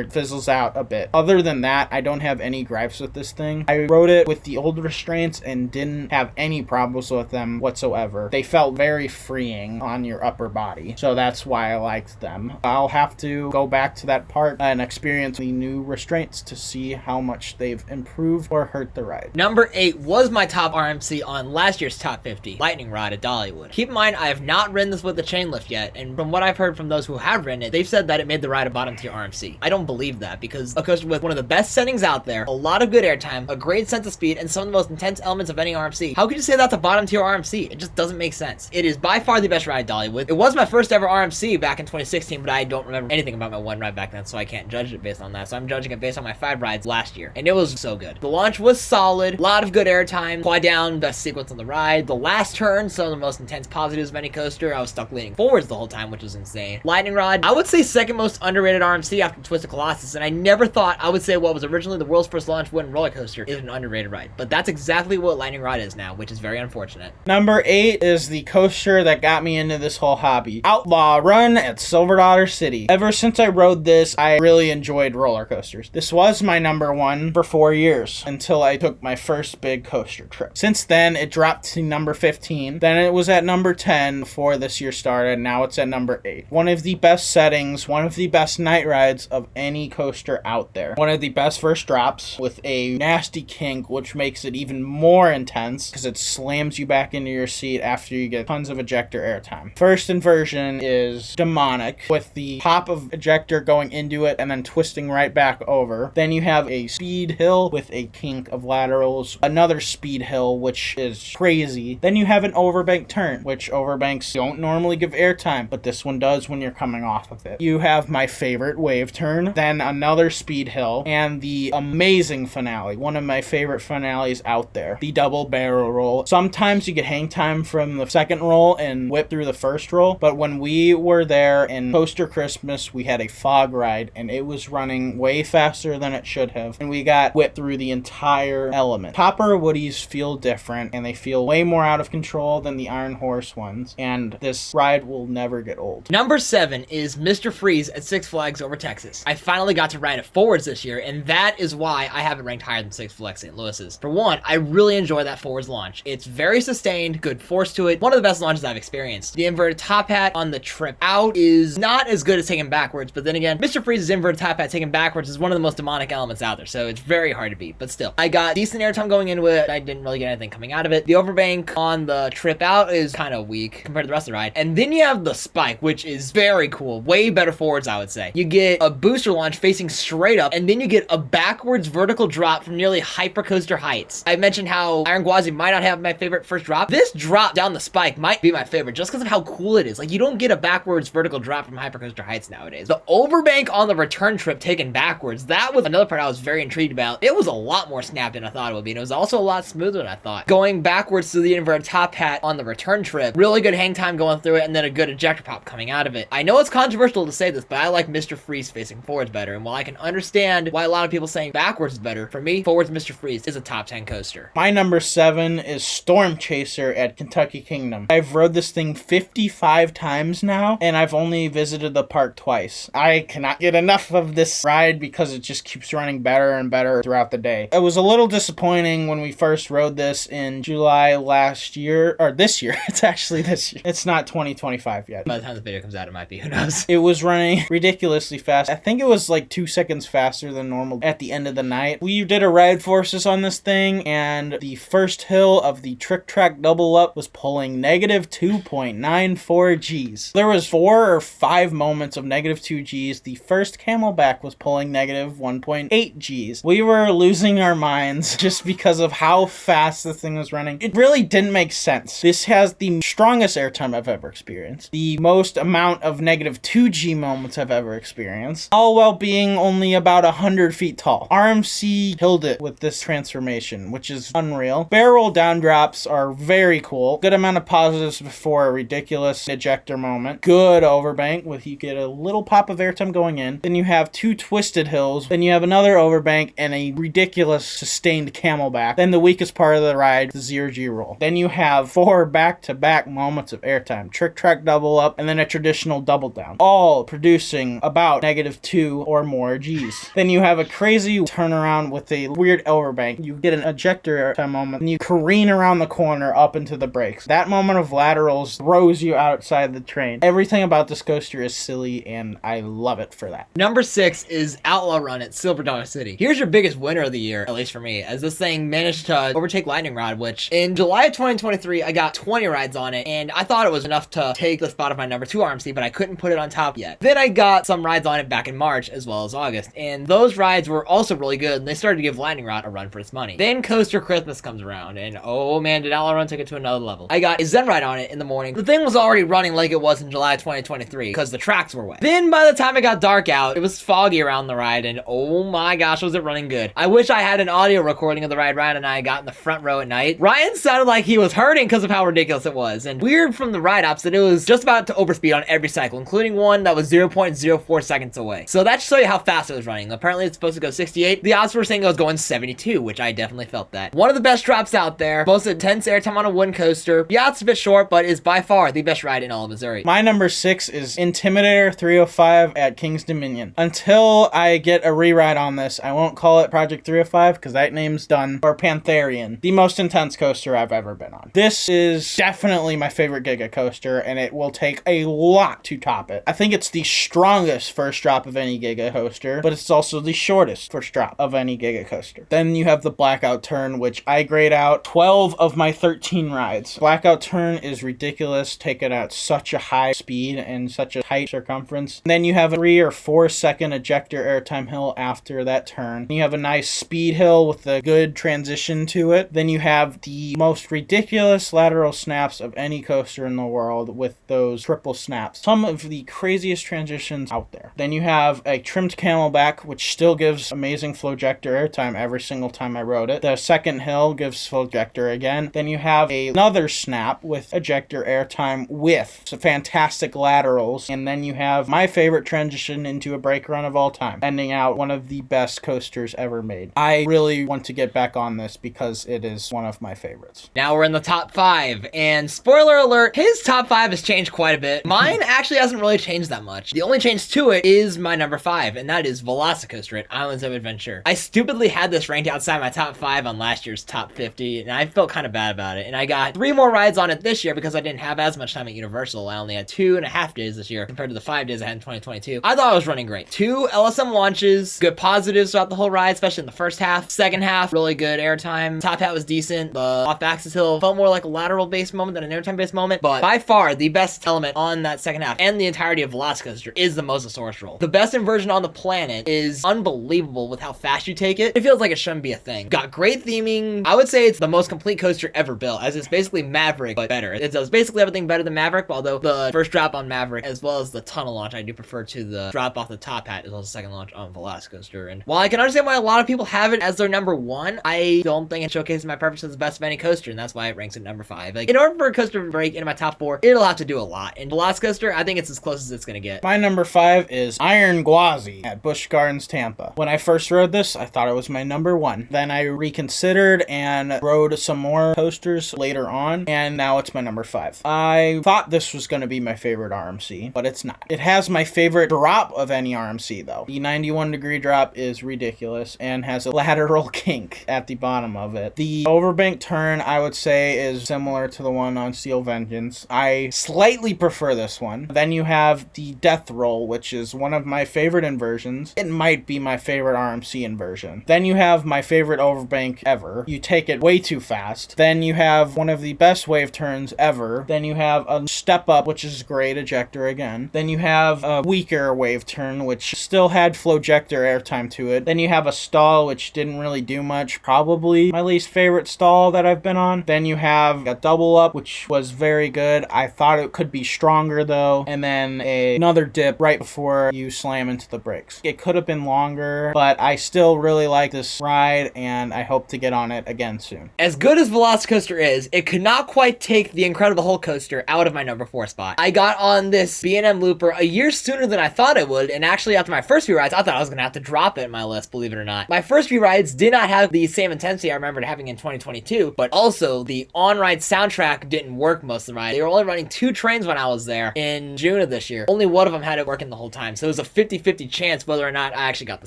it fizzles out a bit. Other than that, I don't have any gripes with this thing. I rode it with the old restraints and didn't have any problems with them whatsoever. They felt very freeing on your upper body, so that's why I liked them. I'll have to go back to that part and experience the new restraints to see how much they've improved or hurt the ride.
Number 8 was my top RMC on last year's top 50, Lightning Rod at Dollywood. Keep in mind, I have not ridden this with the chain lift yet, and from what I've heard from those who have ridden it, they've said that it made the ride a bottom tier RMC. I don't believe that, because a coaster with one of the best settings out there, a lot of good airtime, a great sense of speed, and some of the most intense elements of any RMC. How could you say that's a bottom tier RMC? It just doesn't make sense. It is by far the best ride at Dollywood. It was my first ever RMC back in 2016, but I don't remember anything about my one ride back then, so I can't judge it based on that. So I'm judging it based on my 5 rides last year, and it was so good. The launch was solid, a lot of good airtime, fly down, best sequence on the ride. The last turn, some of the most intense positives of any coaster. I was stuck leaning forwards the whole time, which was insane. Lightning Rod, I would say second most underrated RMC after Twisted Colossus, and I never thought I would say what was originally the world's first launch wooden roller coaster is an underrated ride, but that's exactly what Lightning Rod is now, which is very unfortunate.
Number 8 is the coaster that got me into this whole hobby. Outlaw Run at Silver Dollar City. Ever since I rode this, I really enjoyed roller coasters. This was my number 1 for 4 years until I took my first big coaster trip. Since then, it dropped to number 15. Then it was at number 10 before this year started. Now it's at number 8. One of the best settings, one of the best night rides of any coaster out there. One of the best first drops with a nasty kink, which makes it even more intense because it slams you back into your seat after you get tons of ejector airtime. First inversion is demonic, with the pop of ejector going into it and then twisting right back over. Then you have a speed hill with a kink of laterals, another speed hill, which is crazy. Then you have an overbank turn, which overbanks don't normally give airtime, but this one does when you're coming off of it. You have my favorite wave turn, then another speed hill, and the amazing finale, one of my favorite finales out there, the double barrel roll. Sometimes you get hang time from the second roll and whip through the first roll, but when we were there in Coaster Christmas, we had a fog ride, and it was running way faster than it should have, and we got whipped through the entire element. Topper Woodies feel different, and they feel way more out of control than the Iron Horse ones, and this ride will never get old.
Number 7 is Mr. Freeze at Six Flags Over Texas. I finally got to ride it forwards this year, and that is why I have it ranked higher than Six Flags St. Louis's. For one, I really enjoy that forwards launch. It's very sustained, good force to it, one of the best launches I've experienced. The inverted top hat on the trip out is not as good as taking backwards, but then again, Mr. Freeze's inverted top hat taken backwards is one of the most demonic elements out there, so it's very hard to beat, but still. I got decent airtime going into it. I didn't really get anything coming out of it. The overbank on the trip out is kind of weak compared to the rest of the ride. And then you have the spike, which is very cool. Way better forwards, I would say. You get a booster launch facing straight up, and then you get a backwards vertical drop from nearly hypercoaster heights. I mentioned how Iron Gwazi might not have my favorite first drop. This drop down the spike might be my favorite just because of how cool it is. Like, you don't get a backwards vertical drop from hypercoaster heights nowadays. The overbank on the return trip taken backwards, that was another part I was very intrigued about. It was a lot more snapped than I thought it would be, and it was also a lot smoother than I thought. Going backwards to the inverted top hat on the return trip, really good hang time going through it, and then a good ejector pop coming out of it. I know it's controversial to say this, but I like Mr. Freeze facing forwards better, and while I can understand why a lot of people saying backwards is better, for me, forwards Mr. Freeze is a top 10 coaster.
My number 7 is Storm Chaser at Kentucky Kingdom. I've rode this thing 55 times now, and I've only visited the park twice. I cannot get enough of this ride because it just keeps running better and better throughout the day. It was a little disappointing when we first rode this in July last year, or this year. It's actually this year. It's not 2025 yet.
By the time the video comes out, it might be. Who knows?
It was running ridiculously fast. I think it was like 2 seconds faster than normal at the end of the night. We did a ride forces on this thing, and the first hill of the trick track double up was pulling negative 2.94 Gs. There was 4 or 5 moments of negative 2 Gs. The first camelback was pulling negative 1.8 Gs. We were losing our minds just because of how fast this thing was running. It really didn't make sense. This has the strongest airtime I've ever experienced, the most amount of negative 2 G moments I've ever experienced, all while being only about 100 feet tall. RMC killed it with this transformation, which is unreal. Barrel down drops are very cool. Good amount of positives before a ridiculous ejector moment. Good overbank with you get a little pop of airtime going in. Then you have 2 twisted hills. Then you have another overbank and a ridiculous sustained camelback. Then the weakest part of the ride, the 0G roll. Then you have 4 back-to-back moments of airtime. Trick track double up and then a traditional double down. All producing about -2 or more Gs. Then you have a crazy turnaround with a weird overbank. You get an ejector airtime moment and you careen around the corner up into the brakes. That moment of laterals throws you outside the train. Everything about this coaster is silly and I love it for that.
Number 6 is Outlaw Run at Silver Dollar City. Here's your biggest winner of the year, at least for me, as this thing managed to overtake Lightning Rod, which in July of 2023, I got 20 rides on it, and I thought it was enough to take the spot of my number 2 RMC, but I couldn't put it on top yet. Then I got some rides on it back in March, as well as August, and those rides were also really good, and they started to give Lightning Rod a run for its money. Then Coaster Christmas comes around, and oh man, did Outlaw Run take it to another level. I got a Zen ride on it in the morning. The thing was already running like it was in July 2023, because the tracks were wet. Then by the time it got dark out, it was foggy around the ride, and oh my gosh, was it running good. I wish I had an audio recording of the ride Ryan and I got in the front row at night. Ryan sounded like he was hurting because of how ridiculous it was, and weird from the ride ops that it was just about to overspeed on every cycle, including one that was 0.04 seconds away. So that should show you how fast it was running. Apparently it's supposed to go 68. The ops were saying it was going 72, which I definitely felt that. One of the best drops out there, most intense airtime on a wooden coaster. Yeah, it's a bit short, but is by far the best ride in all of Missouri.
My number 6 is Intimidator 305 at King's Dominion. Until I get a rewrite on this, I won't call it Project 305 because that name's done. Or Pantherian, the most intense coaster I've ever been on. This is definitely my favorite Giga coaster, and it will take a lot to top it. I think it's the strongest first drop of any Giga coaster, but it's also the shortest first drop of any Giga coaster. Then you have the Blackout Turn, which I grade out 12 of my 13 rides. Blackout Turn is ridiculous, taken at such a high speed and such a tight circumference. And then you have a 3 or 4 second ejector airtime hill after that turn. You have a nice speed hill with a good transition to it. Then you have the most ridiculous lateral snaps of any coaster in the world with those triple snaps. Some of the craziest transitions out there. Then you have a trimmed camelback, which still gives amazing flowjector airtime every single time I rode it. The second hill gives flowjector again. Then you have another snap with ejector airtime with some fantastic laterals. And then you have my favorite transition into a brake run of all time, ending out one of the best coasters ever made. I really want to get back on this because it is one of my favorites.
Now we're in the top 5, and spoiler alert, his top 5 has changed quite a bit. Mine actually hasn't really changed that much. The only change to it is my number 5, and that is Velocicoaster at Islands of Adventure. I stupidly had this ranked outside my top 5 on last year's top 50, and I felt kind of bad about it. And I got 3 more rides on it this year because I didn't have as much time at Universal. I only had 2.5 days this year compared to the 5 days I had in 2022. I thought I was running great. 2 LSM launches, good positives throughout the whole ride, especially in the first half. Second half, really good airtime. Top hat was decent. The off-axis hill felt more like a lateral-based moment than an airtime-based moment, but by far the best element on that second half and the entirety of Velocicoaster is the Mosasaurus roll. The best inversion on the planet is unbelievable with how fast you take it. It feels like it shouldn't be a thing. Got great theming. I would say it's the most complete coaster ever built, as it's basically Maverick, but better. It does basically everything better than Maverick, although the first drop on Maverick, as well as the tunnel launch, I do prefer to the drop off the top hat, as well as the second launch on Velocicoaster. And while I can understand why a lot of people have it as their number 1, I don't think it showcases my preference as the best of any coaster, and that's why it ranks at number 5. Like, in order for a coaster to break into my top 4, it'll have to do a lot. And Velocicoaster, I think it's as close as it's gonna get.
My number 5 is Iron Gwazi at Busch Gardens, Tampa. When I first rode this, I thought it was my number 1. Then I reconsidered and rode some more coasters later on, and now it's my number 5. I thought this was gonna be my favorite RMC, but it's not. It has my favorite drop of any RMC, though. The 91-degree drop is ridiculous and has a lateral kink at the bottom of it. The overbank turn, I would say, is similar to the one on Steel Vengeance. I slightly prefer this one. Then you have the death roll, which is one of my favorite inversions. It might be my favorite RMC inversion. Then you have my favorite overbank ever. You take it way too fast. Then you have one of the best wave turns ever. Then you have a step up, which is great, ejector again. Then you have a weaker wave turn, which still had flowjector airtime to it. Then you have a stall, which didn't really do much. Probably my least favorite stall that I've been on. Then you have a double up, which was very good. I thought it could be stronger though. And then another dip right before you slam into the brakes. It could have been longer, but I still really like this ride and I hope to get on it again soon.
As good as Velocicoaster is, it could not quite take the Incredible Hulk coaster out of my number 4 spot. I got on this B&M Looper a year sooner than I thought it would, and actually after my first few rides, I thought I was going to have to drop it in my list, believe it or not. My first few rides did not have the same intensity I remembered having in 2022, but also the on-ride sound soundtrack didn't work most of the ride. They were only running 2 trains when I was there in June of this year. Only one of them had it working the whole time. So it was a 50-50 chance whether or not I actually got the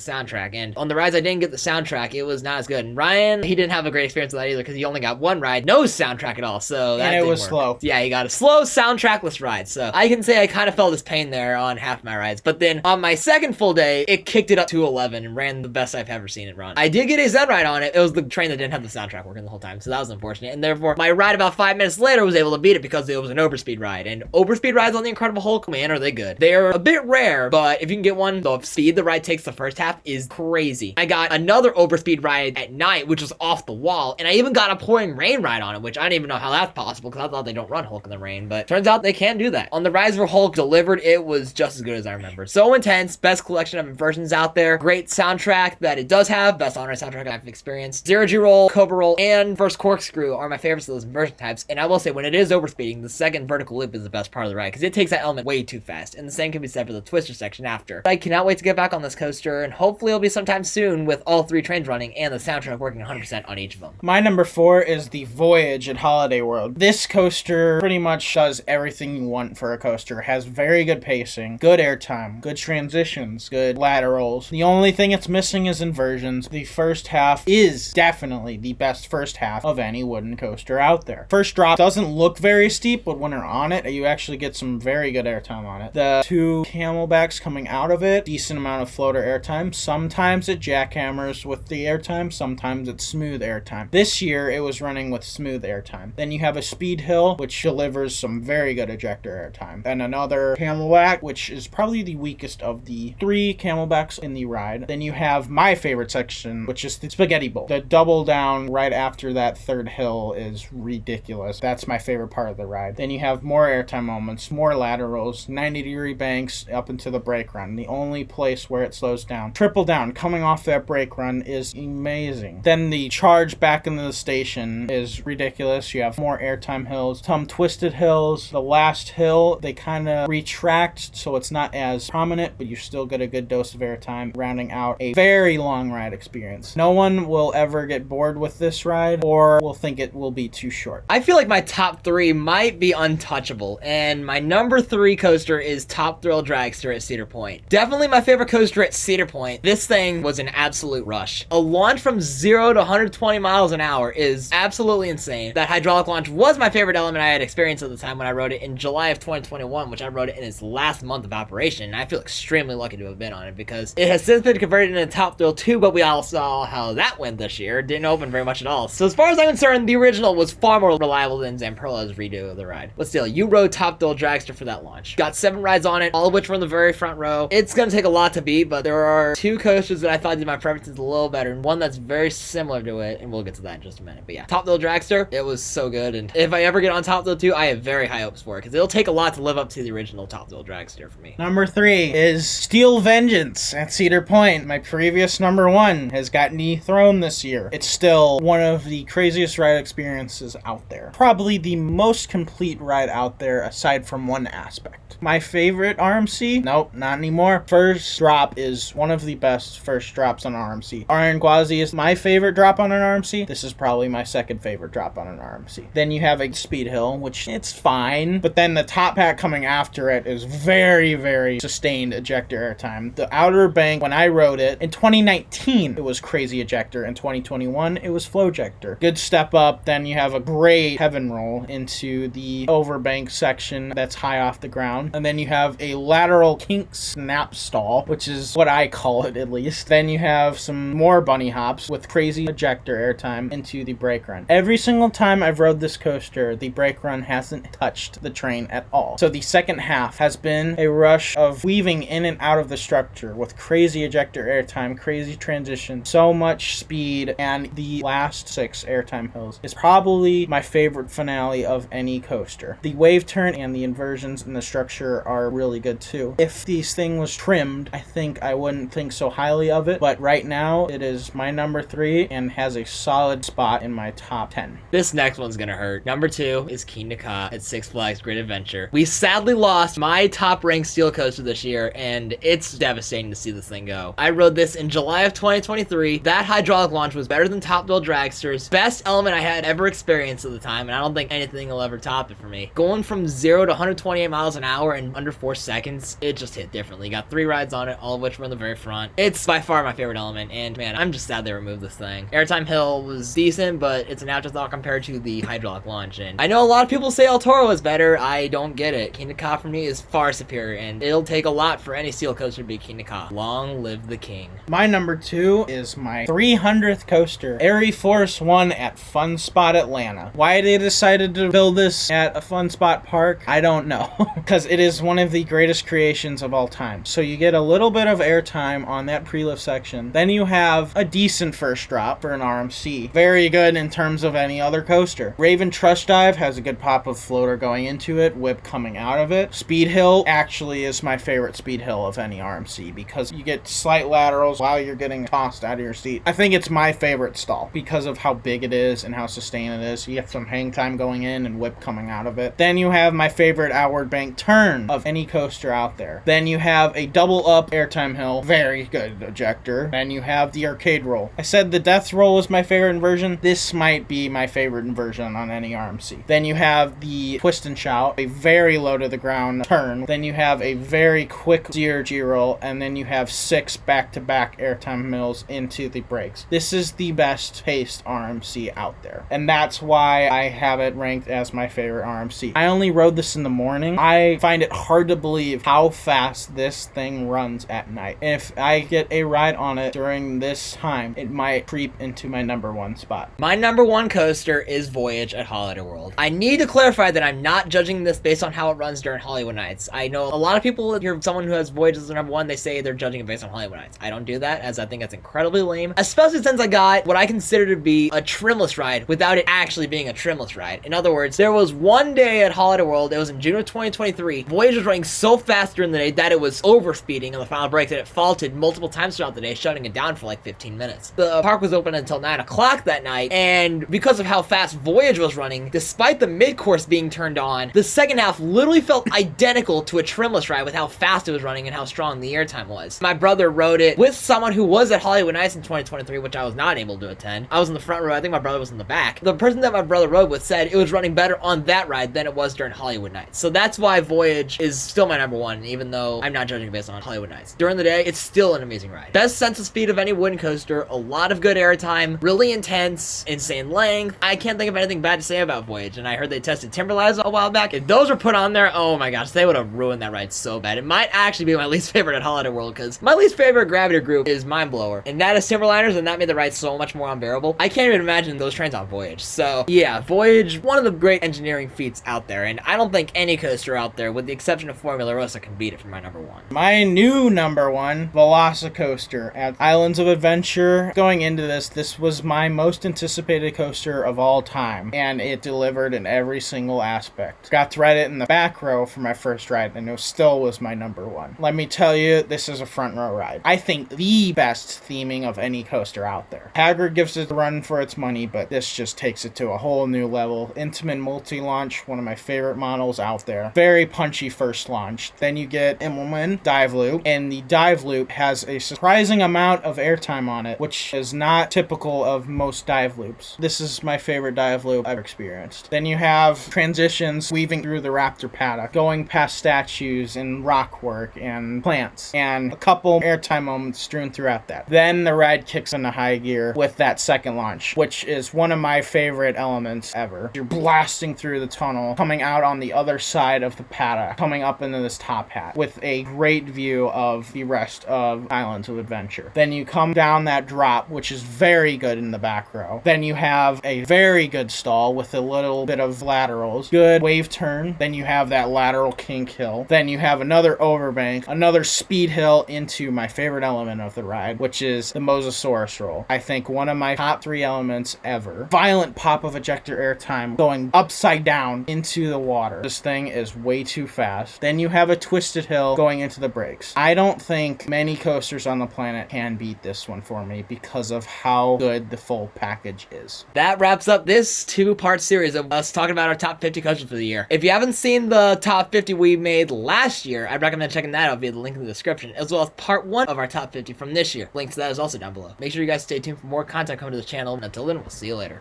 soundtrack. And on the rides I didn't get the soundtrack, it was not as good. And Ryan, he didn't have a great experience with that either because he only got one ride, no soundtrack at all. So that
and it was
work.
slow.
Yeah, he got a slow soundtrackless ride. So I can say I kind of felt his pain there on half my rides. But then on my second full day, it kicked it up to 11 and ran the best I've ever seen it run. I did get a Zen ride on it. It was the train that didn't have the soundtrack working the whole time. So that was unfortunate. And therefore, my ride about 5 minutes later was able to beat it because it was an overspeed ride. And overspeed rides on the Incredible Hulk, man, are they good. They're a bit rare, but if you can get one, the speed the ride takes the first half is crazy. I got another overspeed ride at night, which was off the wall. And I even got a pouring rain ride on it, which I don't even know how that's possible because I thought they don't run Hulk in the rain. But turns out they can do that. On the Rise of Hulk delivered, it was just as good as I remember. So intense, best collection of inversions out there. Great soundtrack that it does have. Best on-ride soundtrack I've experienced. Zero G Roll, Cobra Roll, and First Corkscrew are my favorites of those inversion types. And I will say, when it is overspeeding, the second vertical loop is the best part of the ride because it takes that element way too fast. And the same can be said for the Twister section after. I cannot wait to get back on this coaster, and hopefully it'll be sometime soon with all 3 trains running and the soundtrack working 100% on each of them.
My number 4 is the Voyage at Holiday World. This coaster pretty much does everything you want for a coaster. It has very good pacing, good airtime, good transitions, good laterals. The only thing it's missing is inversions. The first half is definitely the best first half of any wooden coaster out there. First drop doesn't look very steep, but when you're on it, you actually get some very good airtime on it. The 2 camelbacks coming out of it, decent amount of floater airtime. Sometimes it jackhammers with the airtime, sometimes it's smooth airtime. This year, it was running with smooth airtime. Then you have a speed hill, which delivers some very good ejector airtime. And another camelback, which is probably the weakest of the 3 camelbacks in the ride. Then you have my favorite section, which is the Spaghetti Bowl. The double down right after that 3rd hill is ridiculous. That's my favorite part of the ride. Then you have more airtime moments, more laterals, 90-degree banks up into the brake run. The only place where it slows down. Triple down coming off that brake run is amazing. Then the charge back into the station is ridiculous. You have more airtime hills, some twisted hills. The last hill, they kind of retract so it's not as prominent, but you still get a good dose of airtime, rounding out a very long ride experience. No one will ever get bored with this ride or will think it will be too short.
I feel like my top 3 might be untouchable, and my number 3 coaster is Top Thrill Dragster at Cedar Point. Definitely my favorite coaster at Cedar Point. This thing was an absolute rush. A launch from 0 to 120 miles an hour is absolutely insane. That hydraulic launch was my favorite element I had experienced at the time when I rode it in July of 2021, which I rode it in its last month of operation, and I feel extremely lucky to have been on it because it has since been converted into Top Thrill 2, but we all saw how that went this year. It didn't open very much at all. So as far as I'm concerned, the original was far more reliable than Zamperla's redo of the ride. But still, you rode Top Thrill Dragster for that launch. Got 7 rides on it, all of which were in the very front row. It's gonna take a lot to beat, but there are 2 coasters that I thought did my preferences a little better, and one that's very similar to it, and we'll get to that in just a minute. But yeah, Top Thrill Dragster, it was so good, and if I ever get on Top Thrill 2, I have very high hopes for it, because it'll take a lot to live up to the original Top Thrill Dragster for me.
Number 3 is Steel Vengeance at Cedar Point. My previous number 1 has gotten dethroned this year. It's still one of the craziest ride experiences out there. Probably the most complete ride out there aside from one aspect. My favorite RMC? Nope, not anymore. First drop is one of the best first drops on RMC. Iron Gwazi is my favorite drop on an RMC. This is probably my second favorite drop on an RMC. Then you have a Speed Hill, which it's fine, but then the top hat coming after it is very, very sustained ejector airtime. The outer bank, when I rode it, in 2019, it was crazy ejector. In 2021, it was flow ejector. Good step up. Then you have a great heaven roll into the overbank section that's high off the ground. And then you have a lateral kink snap stall, which is what I call it at least. Then you have some more bunny hops with crazy ejector airtime into the brake run. Every single time I've rode this coaster, the brake run hasn't touched the train at all. So the second half has been a rush of weaving in and out of the structure with crazy ejector airtime, crazy transition, so much speed, and the last 6 airtime hills is probably my favorite finale of any coaster. The wave turn and the inversions in the structure are really good too. If this thing was trimmed, I think I wouldn't think so highly of it, but right now it is my number 3 and has a solid spot in my top 10.
This next one's gonna hurt. Number 2 is King Ka at Six Flags Great Adventure. We sadly lost my top ranked steel coaster this year, and it's devastating to see this thing go. I rode this in July of 2023. That hydraulic launch was better than Top Thrill Dragster's best element I had ever experienced at the time, and I don't think anything will ever top it for me. Going from 0 to 128 miles an hour in under 4 seconds, it just hit differently. Got 3 rides on it, all of which were in the very front. It's by far my favorite element, and man, I'm just sad they removed this thing. Airtime hill was decent, but it's an afterthought compared to the hydraulic launch, and I know a lot of people say El Toro is better. I don't get it. King Ka for me is far superior, and it'll take a lot for any steel coaster to be King Ka. Long live the king.
My number 2 is my 300th coaster, Airy Force 1 at Fun Spot Atlanta. Why they decided to build this at a Fun Spot park, I don't know. Because it is one of the greatest creations of all time. So you get a little bit of airtime on that pre-lift section. Then you have a decent first drop for an RMC. Very good in terms of any other coaster. Raven Trust Dive has a good pop of floater going into it, whip coming out of it. Speed Hill actually is my favorite speed hill of any RMC because you get slight laterals while you're getting tossed out of your seat. I think it's my favorite stall because of how big it is and how sustained it is. You have some hang time going in and whip coming out of it. Then you have my favorite outward bank turn of any coaster out there. Then you have a double up airtime hill, very good ejector. Then you have the arcade roll. I said the death roll was my favorite inversion. This might be my favorite inversion on any RMC. Then you have the twist and shout, a very low to the ground turn. Then you have a very quick G roll, and then you have 6 back-to-back airtime mills into the brakes. This is the best paced RMC out there, and that's why I have it ranked as my favorite RMC. I only rode this in the morning. I find it hard to believe how fast this thing runs at night. If I get a ride on it during this time, it might creep into my number 1 spot.
My number 1 coaster is Voyage at Holiday World. I need to clarify that I'm not judging this based on how it runs during Hollywood Nights. I know a lot of people, if you're someone who has Voyage as their number 1, they say they're judging it based on Hollywood Nights. I don't do that, as I think that's incredibly lame, especially since I got what I consider to be a trimless ride without it actually being a trimless ride. In other words, there was one day at Holiday World, it was in June of 2023, Voyage was running so fast during the day that it was overspeeding on the final break that it faulted multiple times throughout the day, shutting it down for like 15 minutes. The park was open until 9 o'clock that night, and because of how fast Voyage was running, despite the mid-course being turned on, the second half literally felt identical to a trimless ride with how fast it was running and how strong the airtime was. My brother rode it with someone who was at Hollywood Nights in 2023, which I was not able to attend. I was in the front row. I think my brother was in the back. The person that my brother rode with said it was running better on that ride than it was during Hollywood Nights. So that's why Voyage is still my number 1, even though I'm not judging based on Hollywood Nights. During the day, it's still an amazing ride. Best sense of speed of any wooden coaster, a lot of good airtime, really intense, insane length. I can't think of anything bad to say about Voyage, and I heard they tested Timberlies a while back. If those were put on there, oh my gosh, they would have ruined that ride so bad. It might actually be my least favorite at Holiday World, because my least favorite gravity group is Mind Blower, and that is Timberliners, and that made the ride so much more unbearable. I can't even imagine those trains on Voyage. So yeah, Voyage, one of the great engineering feats out there, and I don't think any coaster out there, with the exception of Formula Rossa, can beat it for my number 1.
My new number 1, Velocicoaster at Islands of Adventure. Going into this was my most anticipated coaster of all time, and it delivered in every single aspect. Got to ride it in the back row for my first ride, and it still was my number 1. Let me tell you, this is a front row ride. I think the best theming of any coaster out there. Hagrid gives it a run for its money, but this just takes it to a whole new level. Intamin multi-launch, one of my favorite models out there. Very punchy first launch. Then you get Immelman dive loop, and the dive loop has a surprising amount of airtime on it, which is not typical of most dive loops. This is my favorite dive loop I've experienced. Then you have transitions weaving through the Raptor paddock, going past statues and rock work and plants, and a couple airtime moments strewn throughout that. Then the ride kicks into high gear with that second launch, which is one of my favorite elements ever. You're blasting through the tunnel, coming out on the other side of the paddock, coming up into this top hat with a great view of the rest of Islands of Adventure. Then you come down that drop, which is very good in the back row. Then you have a very good stall with a little bit of laterals, good wave turn. Then you have that lateral kink hill. Then you have another overbank, another speed hill into my favorite element of the ride, which is the Mosasaurus roll. I think one of my top 3 elements ever. Violent pop of ejector airtime going upside down into the water. This thing is way too fast. Then you have a twisted hill going into the brakes. I don't think many coasters on the planet can beat this one for me because of how good the full package is.
That wraps up this 2-part series of us talking about our top 50 coasters for the year. If you haven't seen the top 50 we made last year, I'd recommend checking that out via the link in the description, as well as part 1 of our top 50 from this year. Link to that is also down below. Make sure you guys stay tuned for more content coming to the channel, and until then, we'll see you later.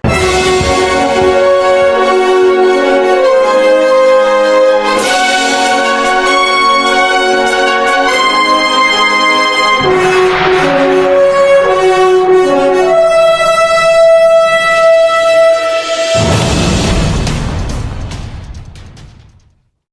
Bye.